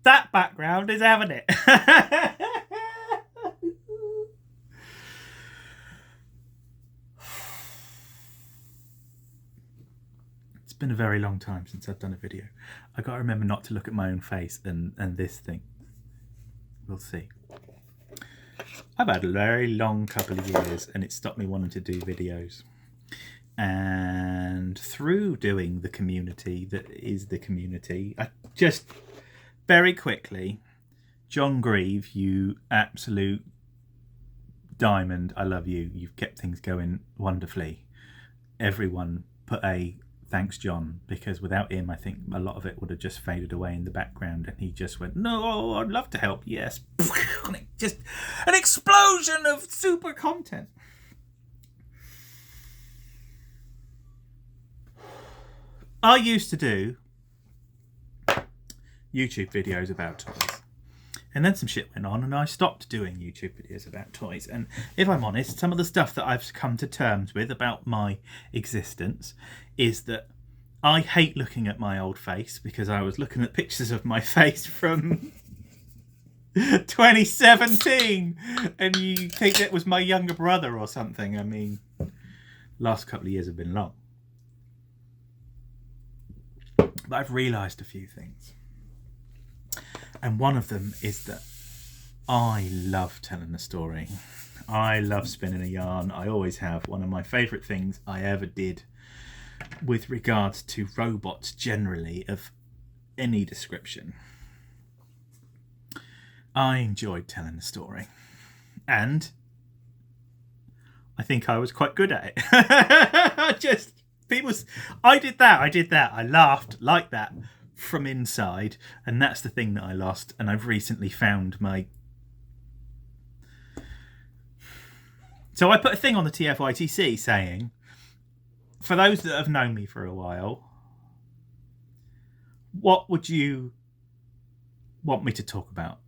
That background is having it. It's been a very long time since I've done a video. I gotta remember not to look at my own face and this thing. We'll see. I've had a very long couple of years and it stopped me wanting to do videos. And through doing the community that is the community, I just very quickly, John Grieve, you absolute diamond, I love you. You've kept things going wonderfully. Everyone put a thanks, John, because without him, I think a lot of it would have just faded away in the background. And he just went, no, I'd love to help. Yes. Just an explosion of super content. I used to do YouTube videos about toys. And then some shit went on and I stopped doing YouTube videos about toys. And if I'm honest, some of the stuff that I've come to terms with about my existence is that I hate looking at my old face because I was looking at pictures of my face from 2017 and you think it was my younger brother or something. I mean, last couple of years have been long. But I've realised a few things. And one of them is that I love telling a story. I love spinning a yarn. I always have. One of my favourite things I ever did with regards to robots generally of any description. I enjoyed telling a story. And I think I was quite good at it. I did that. I laughed like that from inside, and that's the thing that I lost. And I've recently found my... So I put a thing on the TFYTC saying, for those that have known me for a while, what would you want me to talk about?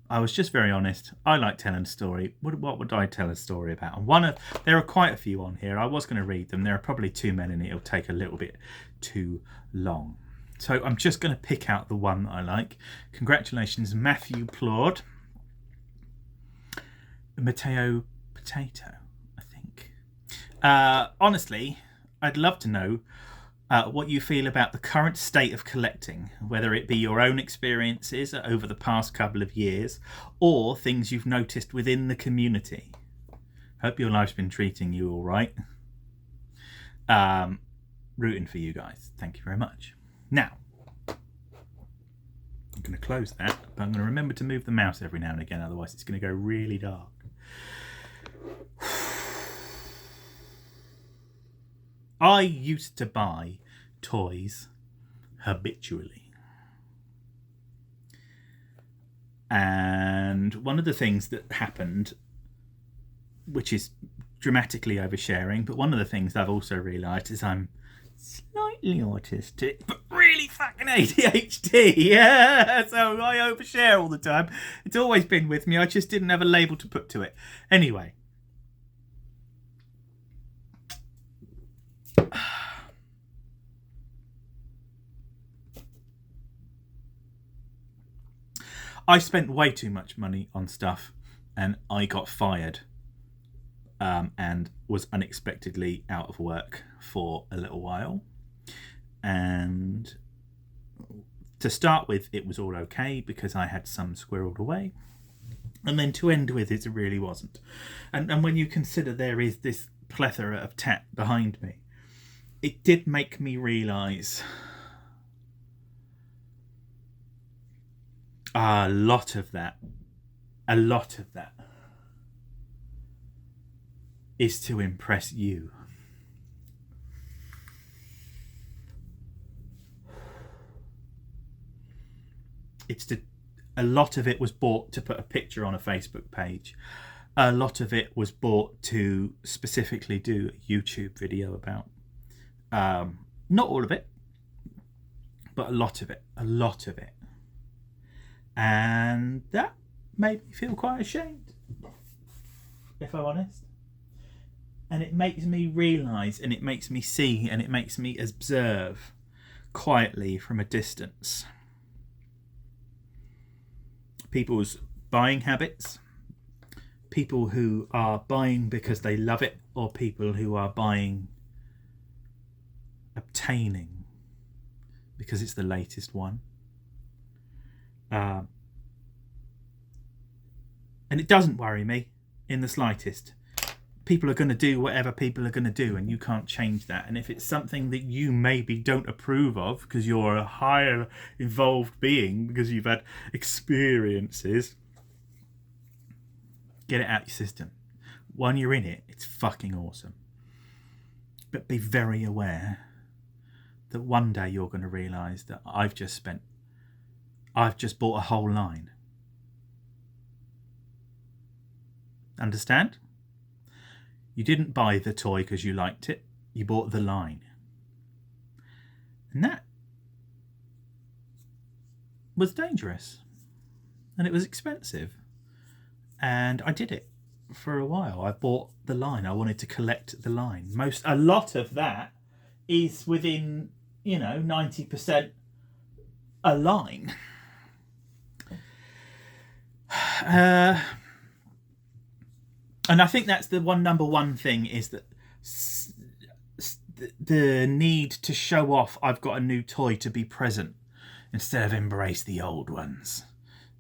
I was just very honest. I like telling a story. What would I tell a story about? And there are quite a few on here. I was going to read them. There are probably too many. It'll take a little bit too long. So I'm just going to pick out the one that I like. Congratulations, Matthew Plord. Matteo Potato, I think. Honestly, I'd love to know what you feel about the current state of collecting, whether it be your own experiences over the past couple of years or things you've noticed within the community. Hope your life's been treating you all right. Rooting for you guys. Thank you very much. Now, I'm going to close that, but I'm going to remember to move the mouse every now and again, otherwise it's going to go really dark. I used to buy toys habitually. And one of the things that happened, which is dramatically oversharing, but one of the things I've also realised is I'm slightly autistic, but really fucking ADHD. Yeah, so I overshare all the time. It's always been with me. I just didn't have a label to put to it. Anyway. I spent way too much money on stuff and I got fired and was unexpectedly out of work for a little while. And to start with, it was all okay because I had some squirreled away. And then to end with, it really wasn't. And when you consider there is this plethora of tat behind me, it did make me realise a lot of that is to impress you. A lot of it was bought to put a picture on a Facebook page. A lot of it was bought to specifically do a YouTube video about. Not all of it, but a lot of it. And that made me feel quite ashamed, if I'm honest. And it makes me realise, and it makes me see, and it makes me observe quietly from a distance people's buying habits, people who are buying because they love it, or people who are buying, obtaining because it's the latest one. And it doesn't worry me in the slightest. People are going to do whatever people are going to do, and you can't change that. And if it's something that you maybe don't approve of because you're a higher evolved being, because you've had experiences, get it out your system. When you're in it, it's fucking awesome. But be very aware that one day you're going to realise that I've just bought a whole line. Understand? You didn't buy the toy because you liked it. You bought the line. And that was dangerous. And it was expensive. And I did it for a while. I bought the line. I wanted to collect the line. A lot of that is within, 90% a line. And I think that's the number one thing, is that the need to show off I've got a new toy to be present instead of embrace the old ones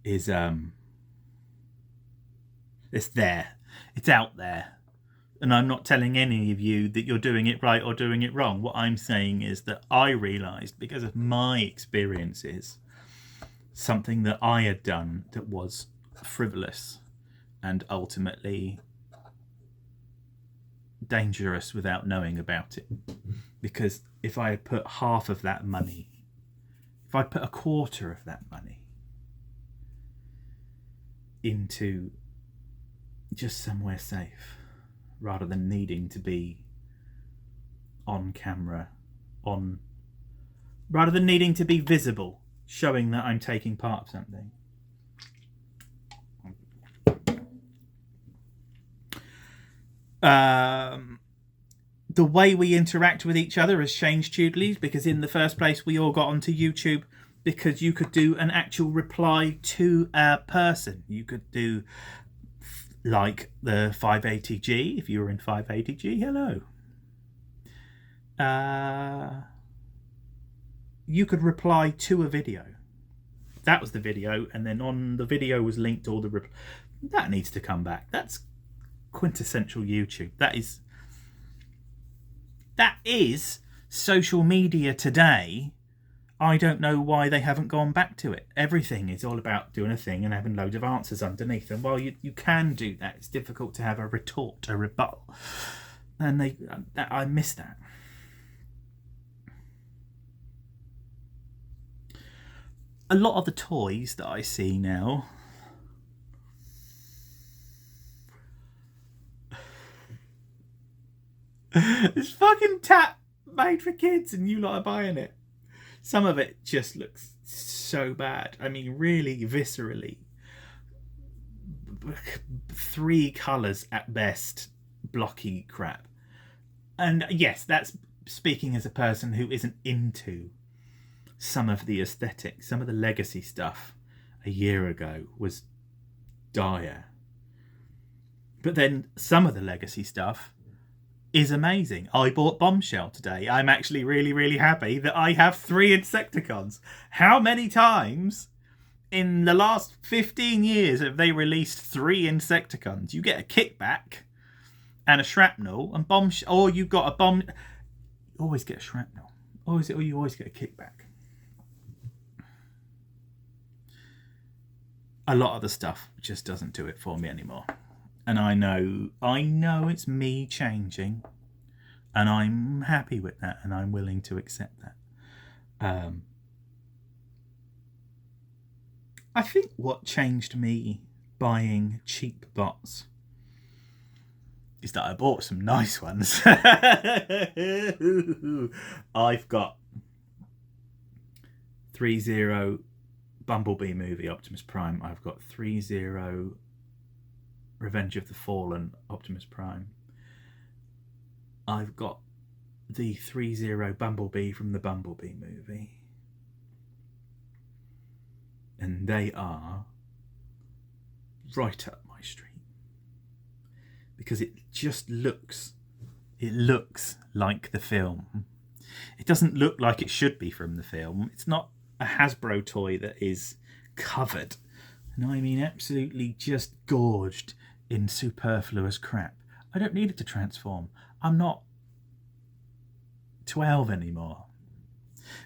is it's there. It's out there. And I'm not telling any of you that you're doing it right or doing it wrong. What I'm saying is that I realised, because of my experiences, something that I had done that was frivolous and ultimately dangerous without knowing about it. Because if I had put half of that money, if I put a quarter of that money into just somewhere safe, rather than needing to be on camera, rather than needing to be visible, showing that I'm taking part of something. The way we interact with each other has changed hugely, because in the first place we all got onto YouTube because you could do an actual reply to a person. You could do like the 580G, if you were in 580G, hello. You could reply to a video. That was the video, and then on the video was linked all the that needs to come back. That's quintessential YouTube. That is social media today. I don't know why they haven't gone back to it. Everything is all about doing a thing and having loads of answers underneath. And while you can do that, it's difficult to have a retort, a rebuttal. And I miss that. A lot of the toys that I see now, this fucking tap made for kids and you lot are buying it. Some of it just looks so bad. I mean, really viscerally. 3 colours at best, blocky crap. And yes, that's speaking as a person who isn't into some of the aesthetics. Some of the legacy stuff a year ago was dire. But then some of the legacy stuff is amazing. I bought Bombshell today. I'm actually really, really happy that I have 3 Insecticons. How many times in the last 15 years have they released 3 Insecticons? You get a kickback and a shrapnel and Bombshell, or you got a bomb. You always get a shrapnel. Or you always get a kickback. A lot of the stuff just doesn't do it for me anymore. And I know it's me changing, and I'm happy with that, and I'm willing to accept that. I think what changed me buying cheap bots is that I bought some nice ones. I've got 3-0 Bumblebee movie Optimus Prime. I've got 3-0 Revenge of the Fallen Optimus Prime. I've got the 3-0 Bumblebee from the Bumblebee movie. And they are right up my street. Because it just looks like the film. It doesn't look like it should be from the film. It's not a Hasbro toy that is covered, and I mean absolutely just gorged in superfluous crap. I don't need it to transform. I'm not 12 anymore.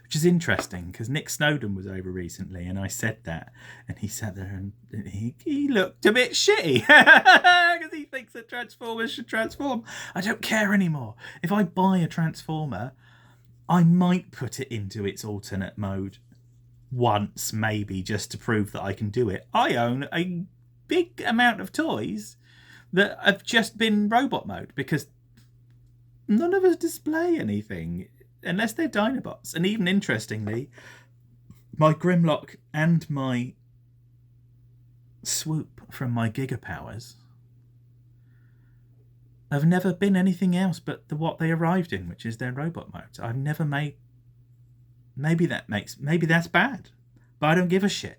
Which is interesting because Nick Snowden was over recently and I said that, and he sat there and he looked a bit shitty because he thinks that Transformers should transform. I don't care anymore. If I buy a Transformer, I might put it into its alternate mode once, maybe, just to prove that I can do it. I own a big amount of toys that have just been robot mode because none of us display anything unless they're Dinobots. And even interestingly, my Grimlock and my Swoop from my Gigapowers have never been anything else but what they arrived in, which is their robot mode. I've never made... Maybe that's bad, but I don't give a shit.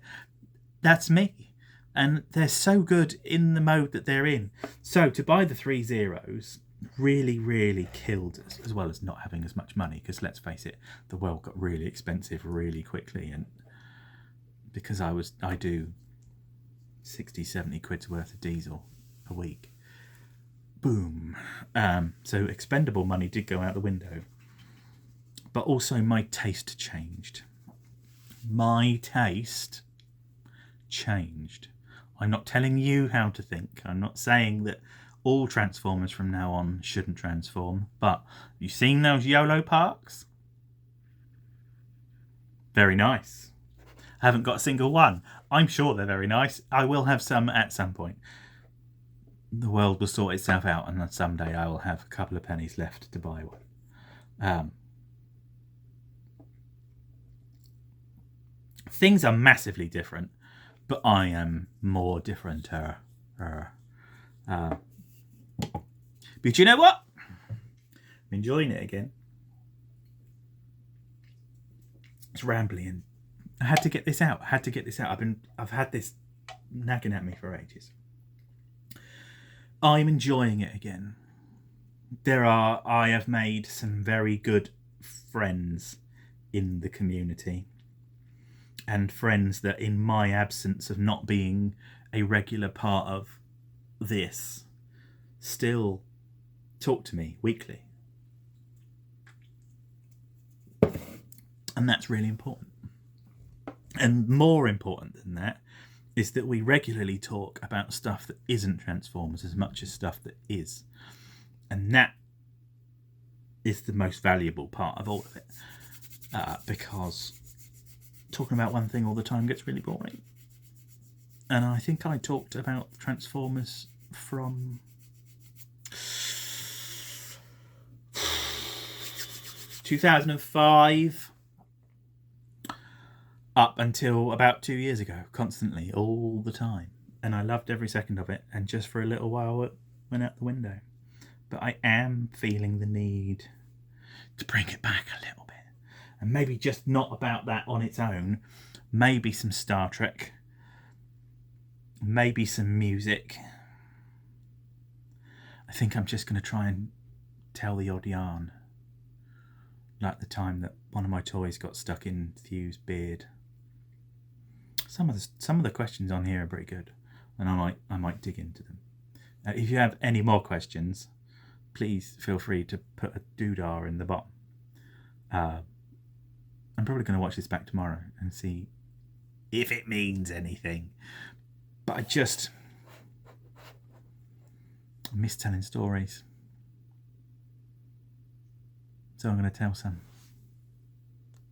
That's me. And they're so good in the mode that they're in. So to buy the 3 Zeros really, really killed us, as well as not having as much money, because let's face it, the world got really expensive really quickly, and because I do 60, 70 quid's worth of diesel a week. Boom. So expendable money did go out the window. But also my taste changed. My taste changed. I'm not telling you how to think. I'm not saying that all Transformers from now on shouldn't transform. But you seen those YOLO parks? Very nice. I haven't got a single one. I'm sure they're very nice. I will have some at some point. The world will sort itself out, and then someday I will have a couple of pennies left to buy one. Things are massively different, but I am more different. But you know what? I'm enjoying it again. It's rambling. I had to get this out. I've had this nagging at me for ages. I'm enjoying it again. I have made some very good friends in the community, and friends that, in my absence of not being a regular part of this, still talk to me weekly. And that's really important. And more important than that is that we regularly talk about stuff that isn't Transformers as much as stuff that is. And that is the most valuable part of all of it. Because talking about one thing all the time gets really boring. And I think I talked about Transformers from 2005 up until about 2 years ago, constantly, all the time. And I loved every second of it, and just for a little while it went out the window. But I am feeling the need to bring it back a little bit. And maybe just not about that on its own. Maybe some Star Trek. Maybe some music. I think I'm just going to try and tell the odd yarn. Like the time that one of my toys got stuck in Thew's beard. Some of the questions on here are pretty good, and I might dig into them. If you have any more questions, please feel free to put a doodah in the bottom. I'm probably going to watch this back tomorrow and see if it means anything. But I miss telling stories. So I'm going to tell some.